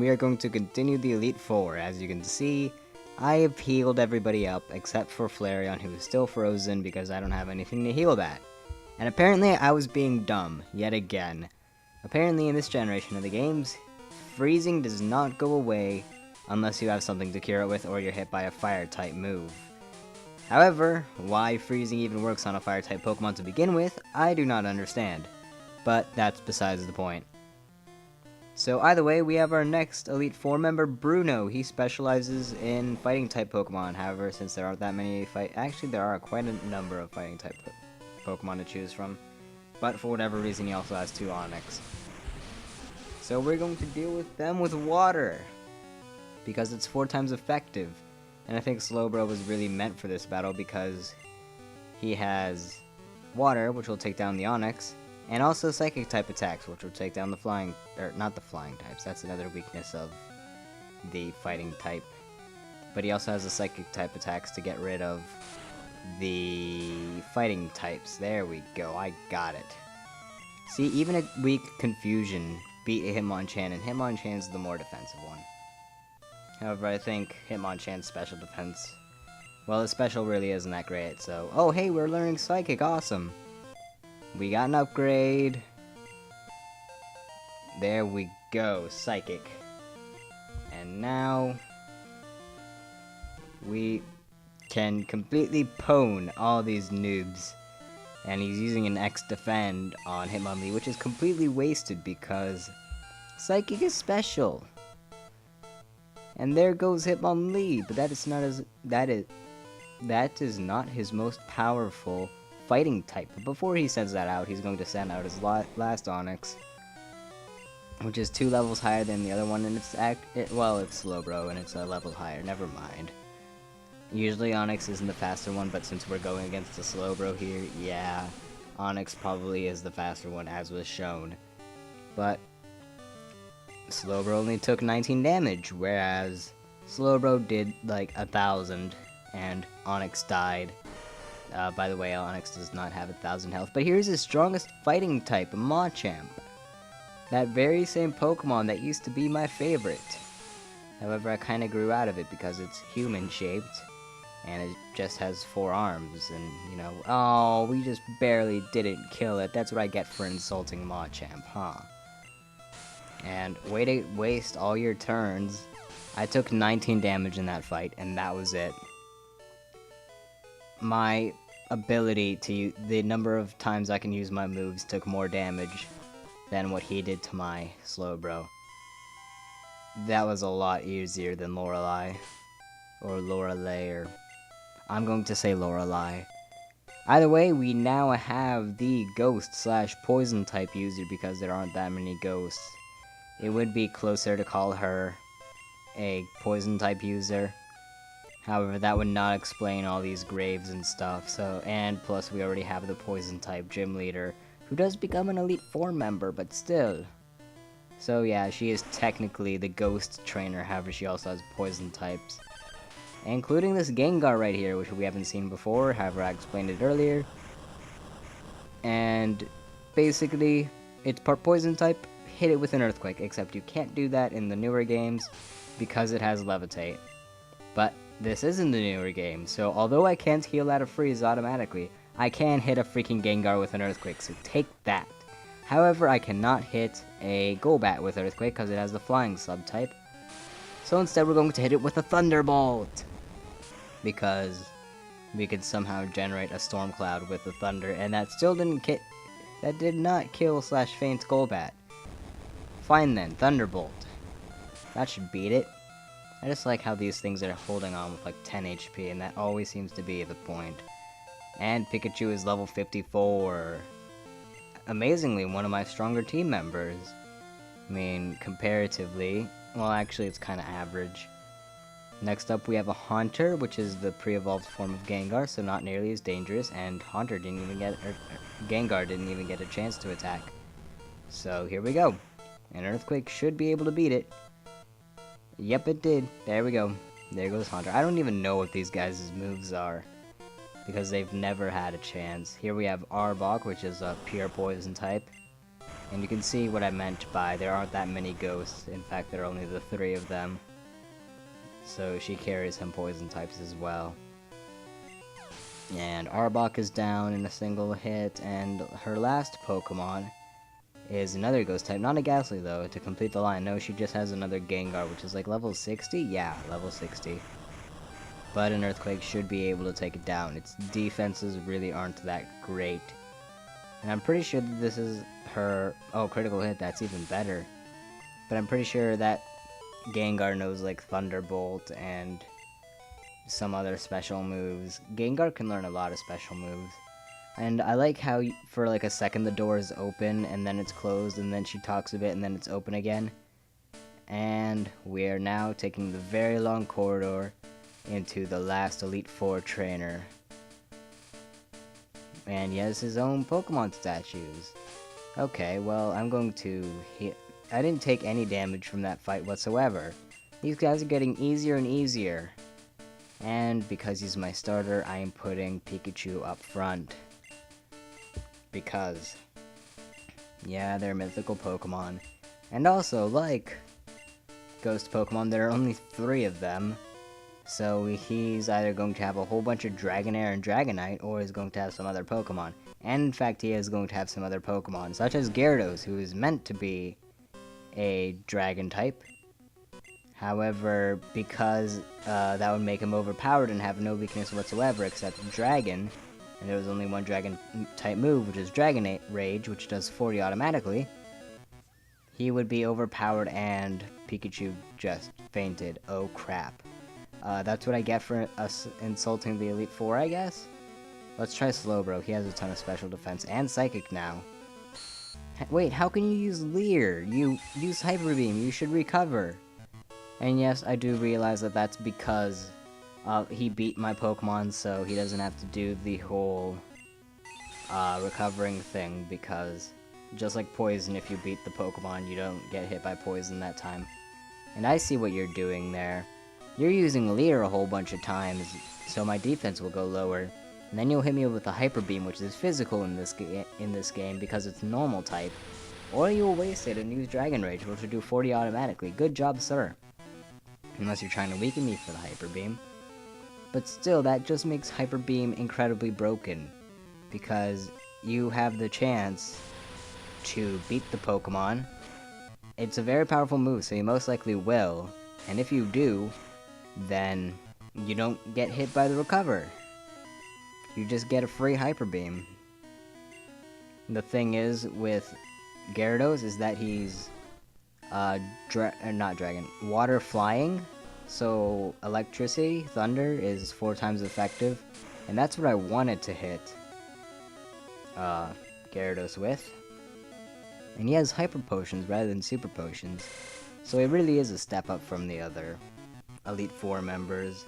we are going to continue the Elite Four. As you can see, I have healed everybody up except for Flareon, who is still frozen because I don't have anything to heal that. And apparently I was being dumb, yet again. Apparently in this generation of the games, freezing does not go away unless you have something to cure it with or you're hit by a fire-type move. However, why freezing even works on a fire-type Pokemon to begin with, I do not understand. But that's besides the point. So either way, we have our next Elite Four member, Bruno. He specializes in fighting-type Pokemon. However, since there aren't that many actually there are quite a number of fighting-type Pokemon to choose from. But for whatever reason, he also has 2 Onyx. So we're going to deal with them with water, because it's 4 times effective. And I think Slowbro was really meant for this battle because he has water, which will take down the Onyx, and also Psychic type attacks, which will take down the flying, or not the flying types, that's another weakness of the fighting type. But he also has the Psychic type attacks to get rid of the fighting types. There we go, I got it. See, even a weak Confusion beat Hitmonchan, and Hitmonchan is the more defensive one. However, I think Hitmonchan's special defense, well, his special really isn't that great, so... Oh, hey, we're learning Psychic, awesome! We got an upgrade. There we go, Psychic. And now... we can completely pwn all these noobs. And he's using an X defend on Hitmonlee, which is completely wasted because Psychic is special. And there goes Hitmonlee, but that is not his most powerful fighting type. But before he sends that out, he's going to send out his last Onyx, which is 2 levels higher than the other one, and it's Slowbro, and it's a level higher. Never mind. Usually Onyx isn't the faster one, but since we're going against the Slowbro here, yeah, Onyx probably is the faster one, as was shown. But Slowbro only took 19 damage, whereas Slowbro did like 1,000, and Onyx died. By the way, Onyx does not have 1,000 health, but here's his strongest fighting type, Machamp. That very same Pokemon that used to be my favorite. However, I kinda grew out of it because it's human-shaped, and it just has 4 arms, and, you know, oh, we just barely didn't kill it. That's what I get for insulting Machamp, huh? And way to waste all your turns. I took 19 damage in that fight, and that was it. My ability to the number of times I can use my moves took more damage than what he did to my Slowbro. That was a lot easier than Lorelei. Or Lorelei, or... I'm going to say Lorelei. Either way, we now have the Ghost/Poison type user because there aren't that many ghosts. It would be closer to call her a Poison type user. However, that would not explain all these graves and stuff, so, and plus we already have the Poison type gym leader, who does become an Elite Four member, but still. So yeah, she is technically the Ghost trainer, however she also has Poison types. Including this Gengar right here, which we haven't seen before, however I explained it earlier. And basically, it's part Poison type, hit it with an Earthquake, except you can't do that in the newer games because it has Levitate. But this isn't the newer game, so although I can't heal out of Freeze automatically, I can hit a freaking Gengar with an Earthquake, so take that. However, I cannot hit a Golbat with Earthquake because it has the Flying subtype. So instead we're going to hit it with a Thunderbolt, because we could somehow generate a Storm Cloud with the Thunder, and that still didn't did not kill/faint Golbat. Fine then, Thunderbolt. That should beat it. I just like how these things are holding on with like 10 HP, and that always seems to be the point. And Pikachu is level 54. Amazingly, one of my stronger team members. I mean, comparatively, well actually it's kinda average. Next up we have a Haunter, which is the pre-evolved form of Gengar, so not nearly as dangerous, and Gengar didn't even get a chance to attack. So here we go. An Earthquake should be able to beat it. Yep, it did. There we go. There goes Haunter. I don't even know what these guys' moves are, because they've never had a chance. Here we have Arbok, which is a pure Poison type. And you can see what I meant by there aren't that many ghosts. In fact, there are only the 3 of them. So she carries some poison types as well. And Arbok is down in a single hit, and her last Pokemon is another ghost type. Not a Ghastly though, to complete the line. No, she just has another Gengar, which is like level 60? Yeah, level 60. But an Earthquake should be able to take it down. Its defenses really aren't that great. And I'm pretty sure that this is her... Oh, critical hit, that's even better. But I'm pretty sure that Gengar knows like Thunderbolt and some other special moves. Gengar can learn a lot of special moves. And I like how for like a second the door is open and then it's closed and then she talks a bit and then it's open again. And we are now taking the very long corridor into the last Elite Four trainer. And he has his own Pokemon statues. Okay, well, I'm going to... I didn't take any damage from that fight whatsoever. These guys are getting easier and easier. And because he's my starter, I am putting Pikachu up front. Because, yeah, they're mythical Pokemon. And also, like Ghost Pokemon, there are only 3 of them. So he's either going to have a whole bunch of Dragonair and Dragonite, or he's going to have some other Pokemon. And in fact, he is going to have some other Pokemon, such as Gyarados, who is meant to be a Dragon type. However, because that would make him overpowered and have no weakness whatsoever except Dragon, and there was only one Dragon type move, which is Dragon Rage, which does 40 automatically, he would be overpowered and Pikachu just fainted. Oh crap. That's what I get for us insulting the Elite Four, I guess? Let's try Slowbro. He has a ton of special defense and Psychic now. Wait, how can you use Leer? You use Hyper Beam. You should recover. And yes, I do realize that that's because he beat my Pokemon, so he doesn't have to do the whole recovering thing, because just like Poison, if you beat the Pokemon, you don't get hit by Poison that time. And I see what you're doing there. You're using Leer a whole bunch of times, so my defense will go lower. And then you'll hit me with a Hyper Beam, which is physical in this game because it's normal type. Or you'll waste it and use Dragon Rage, which will do 40 automatically. Good job, sir. Unless you're trying to weaken me for the Hyper Beam. But still, that just makes Hyper Beam incredibly broken. Because you have the chance to beat the Pokemon. It's a very powerful move, so you most likely will. And if you do, then you don't get hit by the recover. You just get a free Hyper Beam. The thing is with Gyarados is that he's water flying, so electricity, thunder, is 4 times effective, and that's what I wanted to hit Gyarados with. And he has Hyper Potions rather than Super Potions, so it really is a step up from the other Elite Four members.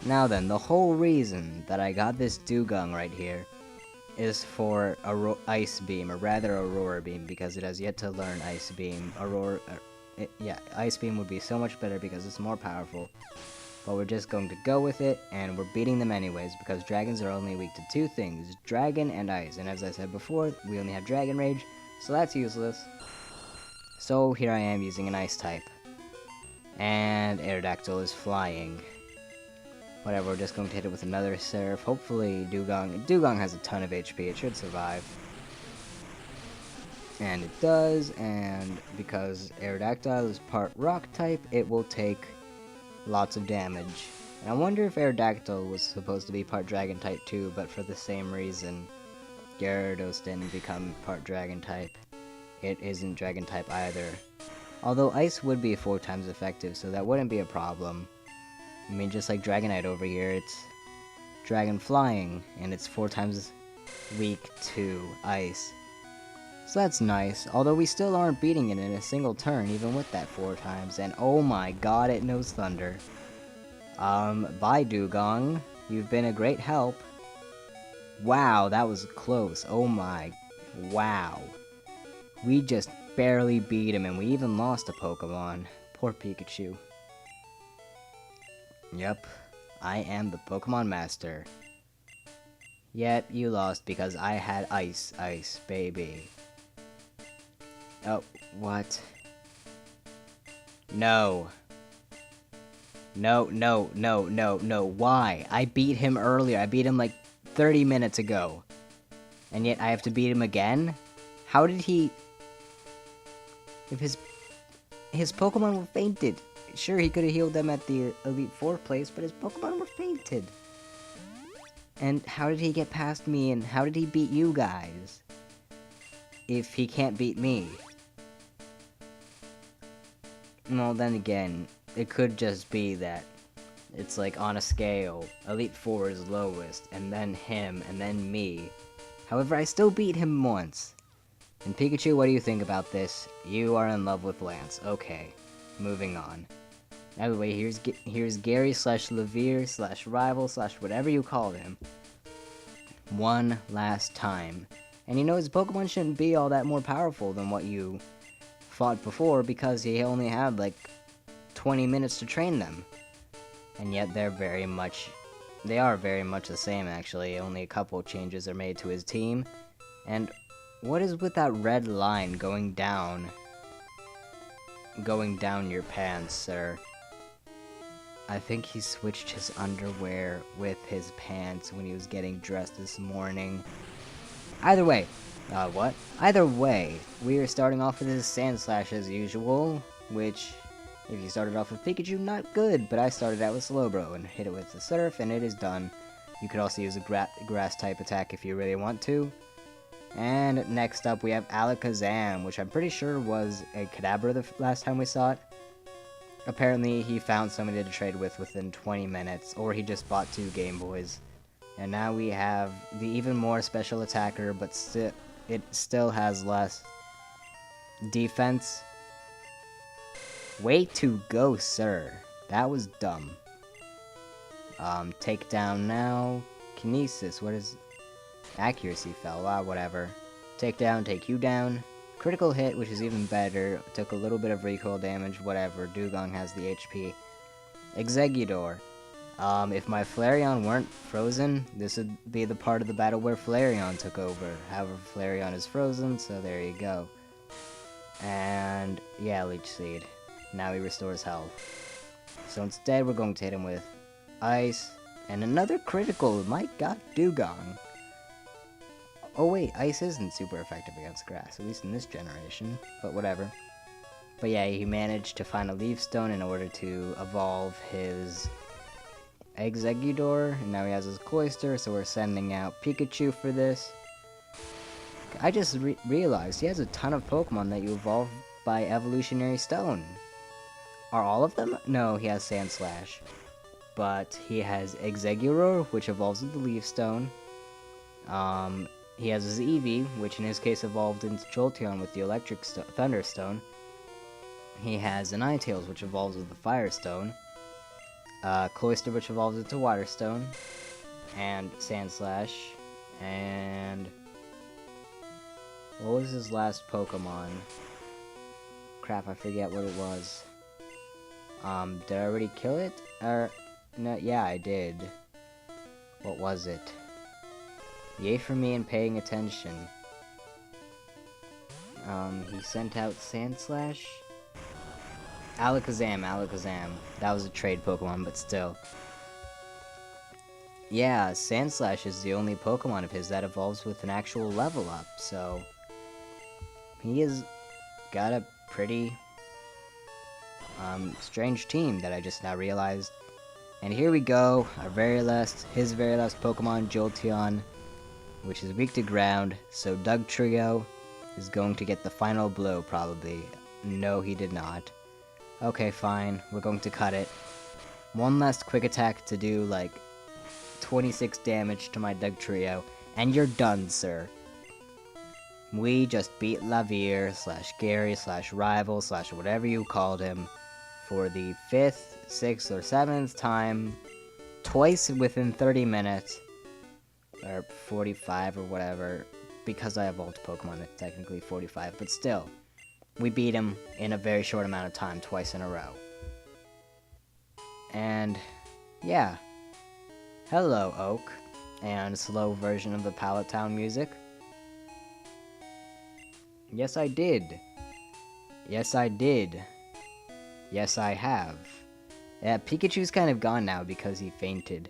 Now then, the whole reason that I got this Dewgong right here is for Ice Beam, or rather Aurora Beam, because it has yet to learn Ice Beam. Ice Beam would be so much better because it's more powerful. But we're just going to go with it, and we're beating them anyways, because dragons are only weak to 2 things, Dragon and Ice. And as I said before, we only have Dragon Rage, so that's useless. So here I am using an Ice type. And Aerodactyl is flying. Whatever, we're just going to hit it with another Surf. Hopefully Dewgong has a ton of HP, it should survive. And it does, and because Aerodactyl is part Rock type, it will take lots of damage. And I wonder if Aerodactyl was supposed to be part Dragon type too, but for the same reason, Gyarados didn't become part Dragon type. It isn't Dragon type either. Although Ice would be 4 times effective, so that wouldn't be a problem. I mean, just like Dragonite over here, it's Dragon Flying, and it's 4 times weak to Ice. So that's nice, although we still aren't beating it in a single turn, even with that 4 times, and oh my god, it knows Thunder. Bye Dewgong, you've been a great help. Wow, that was close, oh my, wow. We just barely beat him, and we even lost a Pokemon. Poor Pikachu. Yep, I am the Pokemon Master. Yep, you lost because I had Ice, baby. Oh, what? No. No, no, no, no, no. Why? I beat him earlier. I beat him like 30 minutes ago. And yet I have to beat him again? How did he... If his Pokemon were fainted. Sure, he could have healed them at the Elite Four place, but his Pokemon were fainted. And how did he get past me, and how did he beat you guys? If he can't beat me. Well, then again, it could just be that it's like on a scale. Elite Four is lowest, and then him, and then me. However, I still beat him once. And Pikachu, what do you think about this? You are in love with Lance. Okay, moving on. Anyway, here's Gary slash Levere slash Rival slash whatever you call him. One last time. And you know, his Pokemon shouldn't be all that more powerful than what you fought before because he only had like 20 minutes to train them. And yet they are very much the same actually. Only a couple changes are made to his team. And what is with that red line going down your pants, sir? I think he switched his underwear with his pants when he was getting dressed this morning. Either way, what? Either way, we are starting off with his Sandslash as usual, which, if you started off with Pikachu, not good, but I started out with Slowbro and hit it with the Surf, and it is done. You could also use a Grass-type attack if you really want to. And next up, we have Alakazam, which I'm pretty sure was a Kadabra the last time we saw it. Apparently, he found somebody to trade with within 20 minutes, or he just bought 2 Game Boys. And now we have the even more special attacker, but it still has less defense. Way to go, sir. That was dumb. Takedown now. Kinesis, what is... Accuracy fell, whatever. Takedown, take you down. Critical hit, which is even better. Took a little bit of recoil damage, whatever. Dugong has the HP. Exeggutor. If my Flareon weren't frozen, this would be the part of the battle where Flareon took over. However, Flareon is frozen, so there you go. And, yeah, Leech Seed. Now he restores health. So instead, we're going to hit him with Ice. And another critical. My god, Dugong. Oh wait, Ice isn't super effective against Grass, at least in this generation, but whatever. But yeah, he managed to find a Leaf Stone in order to evolve his Exeggutor, and now he has his Cloyster, so we're sending out Pikachu for this. I just realized he has a ton of Pokemon that you evolve by Evolutionary Stone. Are all of them? No, he has Sandslash. But he has Exeggutor, which evolves with the Leaf Stone. He has his Eevee, which in his case evolved into Jolteon with the Electric Thunderstone. He has an Ninetales, which evolves with the Firestone. Cloyster, which evolves into Waterstone. And Sandslash. And... what was his last Pokemon? Crap, I forget what it was. Did I already kill it? No, yeah, I did. What was it? Yay for me and paying attention. He sent out Sandslash? Alakazam. That was a trade Pokemon, but still. Yeah, Sandslash is the only Pokemon of his that evolves with an actual level up, so... he has got a pretty... strange team that I just now realized. And here we go, his very last Pokemon, Jolteon, which is weak to ground, so Dugtrio is going to get the final blow, probably. No, he did not. Okay, fine, we're going to cut it. One last quick attack to do, like, 26 damage to my Dugtrio, and you're done, sir. We just beat Lavier, / Gary, / Rival, / whatever you called him, for the 5th, 6th, or 7th time, twice within 30 minutes, or 45 or whatever, because I evolved Pokemon, it's technically 45, but still, we beat him in a very short amount of time, twice in a row. And, yeah. Hello, Oak, and slow version of the Pallet Town music. Yes, I did. Yes, I did. Yes, I have. Yeah, Pikachu's kind of gone now because he fainted.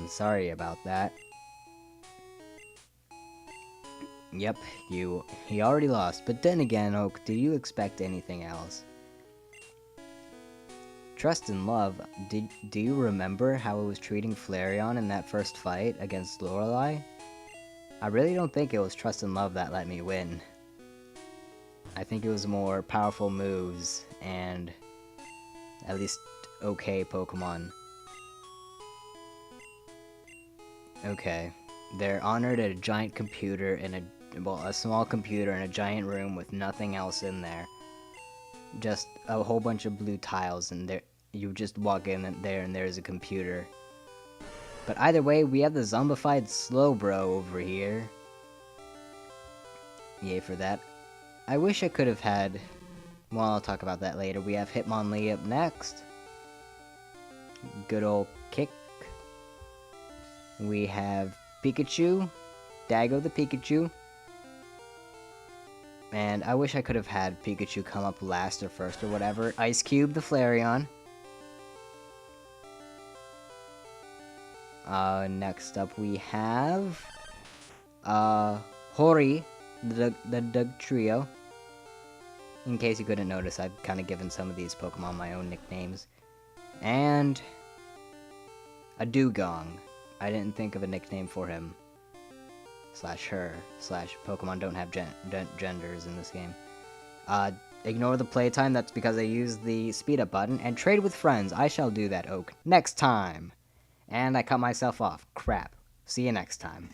Sorry about that. Yep, he already lost. But then again, Oak, do you expect anything else? Trust and love. Do you remember how it was treating Flareon in that first fight against Lorelei? I really don't think it was trust and love that let me win. I think it was more powerful moves and at least okay Pokemon. Okay. They're honored at a giant computer in a small computer in a giant room with nothing else in there. Just a whole bunch of blue tiles, and there you just walk in there and there's a computer. But either way, we have the zombified Slowbro over here. Yay for that. I wish I could have had... Well, I'll talk about that later. We have Hitmonlee up next. Good old kick. We have Pikachu. Dago the Pikachu. And I wish I could have had Pikachu come up last or first or whatever. Ice Cube the Flareon. Next up we have... Hori, the Doug Trio. In case you couldn't notice, I've kind of given some of these Pokemon my own nicknames. And... a Dugong. I didn't think of a nickname for him. Slash her. Slash Pokemon don't have genders in this game. Ignore the playtime, that's because I used the speed up button. And trade with friends, I shall do that, Oak. Next time! And I cut myself off. Crap. See you next time.